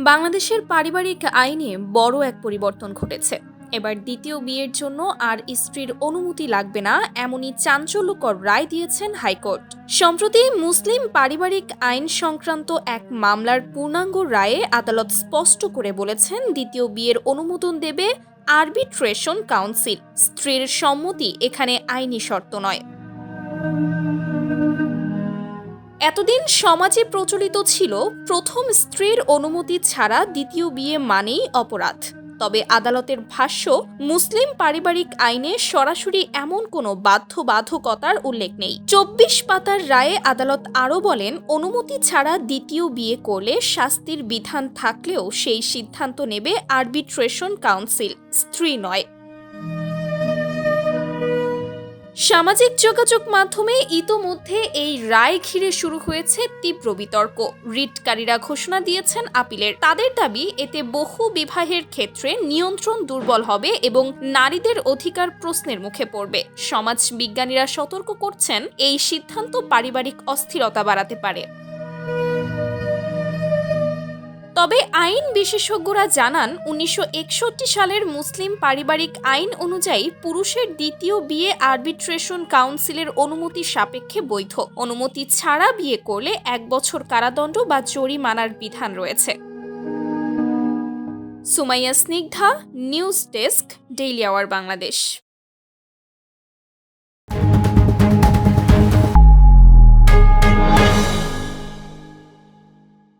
বাংলাদেশের পারিবারিক আইনে বড় এক পরিবর্তন ঘটেছে। এবার দ্বিতীয় বিয়ের জন্য আর স্ত্রীর অনুমতি লাগবে না, এমনই চাঞ্চল্যকর রায় দিয়েছেন হাইকোর্ট। সম্প্রতি মুসলিম পারিবারিক আইন সংক্রান্ত এক মামলার পূর্ণাঙ্গ রায়ে আদালত স্পষ্ট করে বলেছেন, দ্বিতীয় বিয়ের অনুমোদন দেবে আরবিট্রেশন কাউন্সিল। স্ত্রীর সম্মতি এখানে আইনি শর্ত নয়। এতদিন সমাজে প্রচলিত ছিল প্রথম স্ত্রীর অনুমতি ছাড়া দ্বিতীয় বিয়ে মানেই অপরাধ। তবে আদালতের ভাষ্য, মুসলিম পারিবারিক আইনে সরাসরি এমন কোনো বাধ্যবাধকতার উল্লেখ নেই। ২৪ পাতার রায়ে আদালত আরও বলেন, অনুমতি ছাড়া দ্বিতীয় বিয়ে করলে শাস্তির বিধান থাকলেও সেই সিদ্ধান্ত নেবে আরবিট্রেশন কাউন্সিল, স্ত্রী নয়। সামাজিক যোগাযোগ মাধ্যমে ইতোমধ্যে এই রায় ঘিরে শুরু হয়েছে তীব্র বিতর্ক। রিটকারীরা ঘোষণা দিয়েছেন আপিলের। তাদের দাবি, এতে বহু বিবাহের ক্ষেত্রে নিয়ন্ত্রণ দুর্বল হবে এবং নারীদের অধিকার প্রশ্নের মুখে পড়বে। সমাজ বিজ্ঞানীরা সতর্ক করছেন, এই সিদ্ধান্ত পারিবারিক অস্থিরতা বাড়াতে পারে। তবে আইন বিশেষজ্ঞরা জানান, ১৯৬১ সালের মুসলিম পারিবারিক আইন অনুযায়ী পুরুষের দ্বিতীয় বিয়ে আরবিট্রেশন কাউন্সিলের অনুমতি সাপেক্ষে বৈধ। অনুমতি ছাড়া বিয়ে করলে ১ বছর কারাদণ্ড বা জরিমানার বিধান রয়েছে। Sumaiya Snigdha, news desk, daily our Bangladesh.